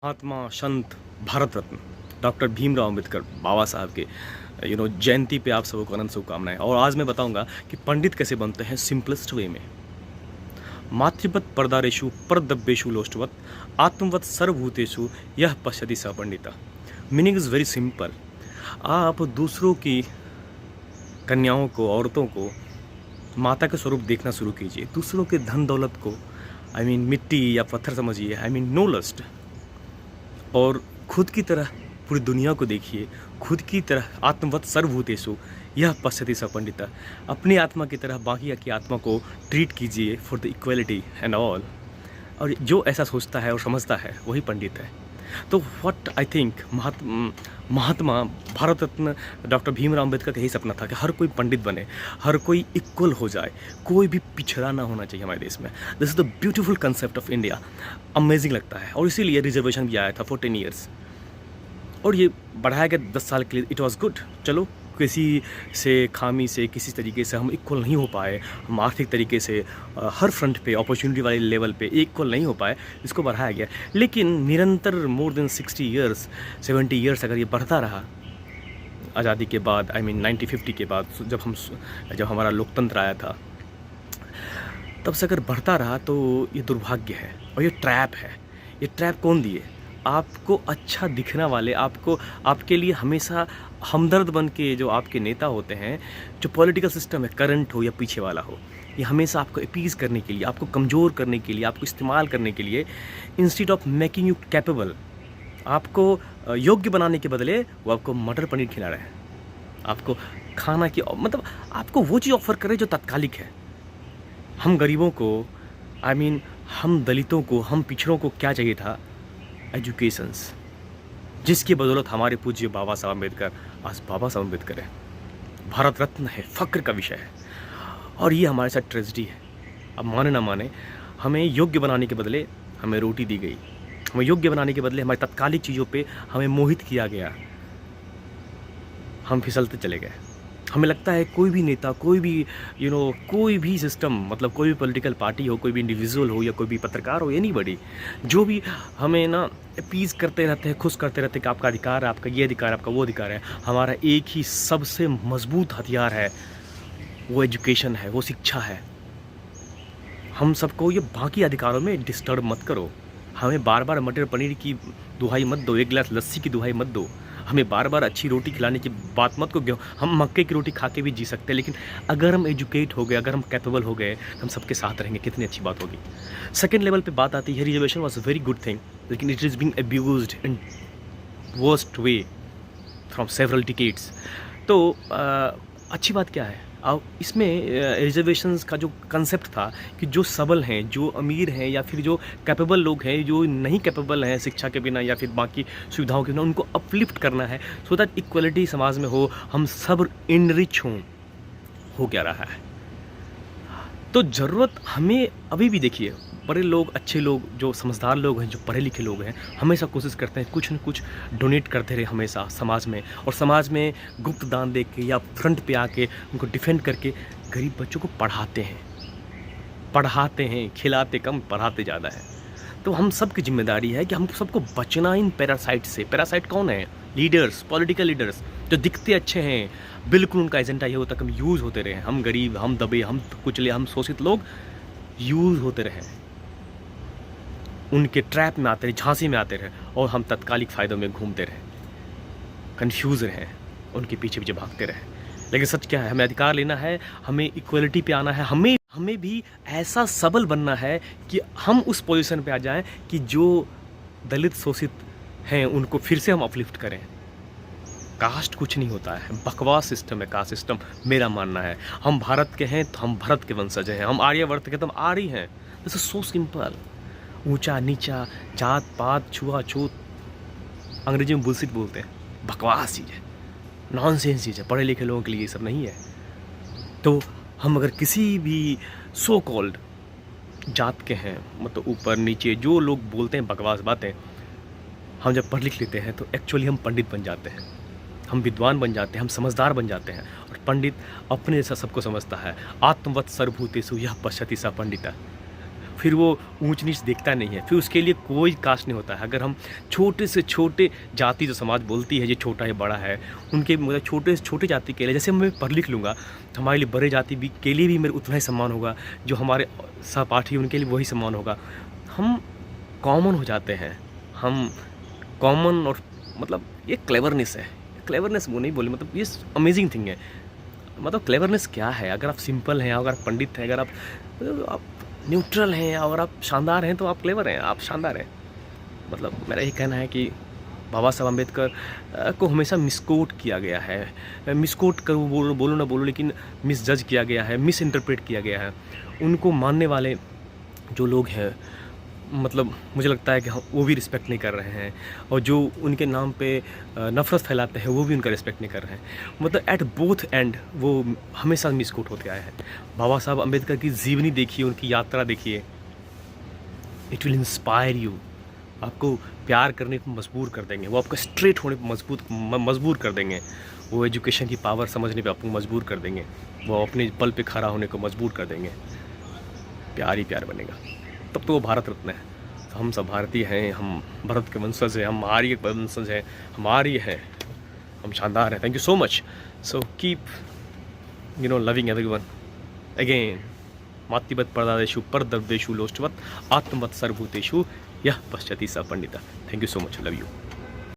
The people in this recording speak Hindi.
महात्मा संत भारत रत्न डॉक्टर भीमराव अंबेडकर बाबा साहब के जयंती पे आप सबको अनंत शुभकामनाएं। और आज मैं बताऊंगा कि पंडित कैसे बनते हैं सिंपलेस्ट वे में। मातृवत परदारेशु परदब्बेशु लोष्टवत आत्मवत सर्वभूतेषु यह पश्यति स Pandita. Meaning is very simple. आप दूसरों की कन्याओं को, औरतों को माता के स्वरूप देखना शुरू कीजिए। दूसरों के धन दौलत को मिट्टी या पत्थर समझिए। No lust. और खुद की तरह पूरी दुनिया को देखिए। खुद की तरह आत्मवत सर्वभूतेषु यह पश्यति स पंडिता। अपनी आत्मा की तरह बाकी की आत्मा को ट्रीट कीजिए for the equality and all. और जो ऐसा सोचता है और समझता है वही पंडित है। तो what I think Mahatma Bharat Ratna doctor Bhimrao Ambedkar का यही सपना था कि हर कोई पंडित बने, हर कोई इक्वल हो जाए, कोई भी पिछड़ा ना होना चाहिए हमारे देश में। This is the beautiful concept of India. Amazing लगता है। और इसीलिए रिजर्वेशन भी आया था फॉर 10 ईयर्स और ये बढ़ाया गया 10 साल के लिए। It was good. चलो किसी से खामी से किसी तरीके से हम इक्वल नहीं हो पाए, हम आर्थिक तरीके से हर फ्रंट पे अपॉर्चुनिटी वाले लेवल पे इक्वल नहीं हो पाए, इसको बढ़ाया गया। लेकिन निरंतर मोर देन 60 ईयर्स 70 ईयर्स अगर ये बढ़ता रहा आज़ादी के बाद, 1950 के बाद जब हमारा लोकतंत्र आया था, तब से अगर बढ़ता रहा तो ये दुर्भाग्य है और ये ट्रैप है। ये ट्रैप कौन दिए? आपको अच्छा दिखना वाले, आपके लिए हमेशा हमदर्द बन के जो आपके नेता होते हैं, जो पॉलिटिकल सिस्टम है, करंट हो या पीछे वाला हो, ये हमेशा आपको अपीज़ करने के लिए, आपको कमज़ोर करने के लिए, आपको इस्तेमाल करने के लिए, instead of making you capable, आपको योग्य बनाने के बदले वो आपको मटर पनीर खिला रहे हैं। आपको खाना की आपको वो चीज़ ऑफ़र करे जो तात्कालिक है। हम गरीबों को, हम दलितों को, हम पिछड़ों को क्या चाहिए था? एजुकेशंस, जिसकी बदौलत हमारे पूज्य बाबा साहब अम्बेडकर आज बाबा साहब अम्बेडकर है, भारत रत्न है, फ़क्र का विषय है। और ये हमारे साथ ट्रेजेडी है। अब माने ना माने, हमें योग्य बनाने के बदले हमें रोटी दी गई। हमें योग्य बनाने के बदले हमारी तात्कालिक चीज़ों पे हमें मोहित किया गया। हम फिसलते चले गए। हमें लगता है कोई भी नेता, कोई भी कोई भी सिस्टम, कोई भी पॉलिटिकल पार्टी हो, कोई भी इंडिविजुअल हो या कोई भी पत्रकार हो, एनीबॉडी, जो भी हमें अपीज़ करते रहते हैं, खुश करते रहते हैं कि आपका अधिकार है, आपका ये अधिकार है, आपका वो अधिकार है। हमारा एक ही सबसे मजबूत हथियार है, वो एजुकेशन है, वो शिक्षा है। हम सबको ये बाकी अधिकारों में डिस्टर्ब मत करो। हमें बार बार मटर पनीर की दुहाई मत दो, एक गिलास लस्सी की दुहाई मत दो। हमें बार बार अच्छी रोटी खिलाने की बात मत को। हम मक्के की रोटी खा के भी जी सकते हैं, लेकिन अगर हम एजुकेट हो गए, अगर हम कैपेबल हो गए, तो हम सबके साथ रहेंगे। कितनी अच्छी बात होगी। सेकेंड लेवल पे बात आती है, reservation was a very good thing, लेकिन it is being abused in worst way from several decades. तो अच्छी बात क्या है? अब इसमें रिजर्वेशंस का जो कंसेप्ट था कि जो सबल हैं, जो अमीर हैं, या फिर जो कैपेबल लोग हैं, जो नहीं कैपेबल हैं शिक्षा के बिना या फिर बाकी सुविधाओं के बिना, उनको अपलिफ्ट करना है सो दैट इक्वलिटी समाज में हो, हम सब इनरिच हों। हो क्या रहा है? तो ज़रूरत हमें अभी भी, देखिए, बड़े लोग, अच्छे लोग, जो समझदार लोग हैं, जो पढ़े लिखे लोग हैं, हमेशा कोशिश करते हैं कुछ न कुछ डोनेट करते रहे हमेशा समाज में, और समाज में गुप्त दान दे के या फ्रंट पे आके उनको डिफेंड करके गरीब बच्चों को पढ़ाते हैं, खिलाते कम, पढ़ाते ज़्यादा है। तो हम सब की जिम्मेदारी है कि हम सबको बचना इन पैरासाइट से। पैरासाइट कौन है? लीडर्स, पॉलिटिकल लीडर्स, जो दिखते अच्छे हैं, बिल्कुल उनका एजेंडा ये होता है कि हम यूज़ होते रहे, हम गरीब, हम दबे, हम कुचले, हम शोषित लोग यूज़ होते रहे, उनके ट्रैप में आते रहे, झांसी में आते रहे, और हम तत्कालिक फ़ायदों में घूमते रहे, कंफ्यूज रहे, उनके पीछे पीछे भागते रहे। लेकिन सच क्या है? हमें अधिकार लेना है, हमें इक्वलिटी पे आना है, हमें भी ऐसा सबल बनना है कि हम उस पोजीशन पे आ जाएं कि जो दलित शोषित हैं उनको फिर से हम अपलिफ्ट करें। कास्ट कुछ नहीं होता है, बकवास सिस्टम है कास्ट सिस्टम, मेरा मानना है। हम भारत के हैं तो हम भारत के वंशज हैं, हम आर्यवर्त के तो हम आर्य हैं। This is so simple. ऊंचा नीचा, जात पात, छुआछूत, अंग्रेजी में बुलशिट बोलते हैं, बकवास चीज़ है, नॉनसेंस चीज़ है। पढ़े लिखे लोगों के लिए ये सब नहीं है। तो हम अगर किसी भी सो कॉल्ड जात के हैं, ऊपर नीचे जो लोग बोलते हैं बकवास बातें, हम जब पढ़ लिख लेते हैं तो एक्चुअली हम पंडित बन जाते हैं, हम विद्वान बन जाते हैं, हम समझदार बन जाते हैं। और पंडित अपने जैसा सबको समझता है। आत्मवत सर्वभूतेषु यः पश्यति स पंडितः। फिर वो ऊंच नीच देखता नहीं है, फिर उसके लिए कोई कास्ट नहीं होता है। अगर हम छोटे से छोटे जाति जो समाज बोलती है ये छोटा है बड़ा है, उनके मतलब छोटे से छोटे जाति के लिए, जैसे मैं पढ़ लिख लूँगा तो हमारे लिए बड़े जाति भी के लिए भी मेरे उतना ही सम्मान होगा, जो हमारे सहपाठी उनके लिए वही सम्मान होगा। हम कॉमन हो जाते हैं, हम कॉमन, और मतलब ये क्लेवरनेस है। क्लेवरनेस वो नहीं बोले, मतलब ये अमेजिंग थिंग है। मतलब क्लेवरनेस क्या है? अगर आप सिंपल हैं, अगर आप पंडित हैं, अगर आप न्यूट्रल हैं, अगर आप शानदार हैं, तो आप क्लेवर हैं, आप शानदार हैं। मतलब मेरा यही कहना है कि बाबा साहब अम्बेडकर को हमेशा मिसकोट किया गया है। मिसकोट कर बोलो ना बोलो, लेकिन मिस जज किया गया है, मिस इंटरप्रेट किया गया है। उनको मानने वाले जो लोग हैं, मतलब मुझे लगता है कि वो भी रिस्पेक्ट नहीं कर रहे हैं, और जो उनके नाम पे नफ़रत फैलाते हैं वो भी उनका रिस्पेक्ट नहीं कर रहे हैं। मतलब एट बोथ एंड वो हमेशा मिसकोट होते आए हैं। बाबा साहब अम्बेडकर की जीवनी देखिए, उनकी यात्रा देखिए, इट विल इंस्पायर यू। आपको प्यार करने को मजबूर कर देंगे, वो आपको स्ट्रेट होने पर मजबूर कर देंगे, वो एजुकेशन की पावर समझने पे आपको मजबूर कर देंगे, वो अपने पल पे खड़ा होने को मजबूर कर देंगे। प्यार ही प्यार बनेगा, तब तो वो भारत रत्न है। तो हम सब भारतीय हैं, हम भारत के वंशज हैं, हम आर्य के वंशज हैं, हम आर्य हैं, हम शानदार हैं। Thank you so much. So keep loving everyone. Again, मातृवत् प्रदादेषु परद्रव्येषु लोष्टवत् आत्मवत् सर्वभूतेषु यः पश्यति स पंडितः। Thank you so much, love you.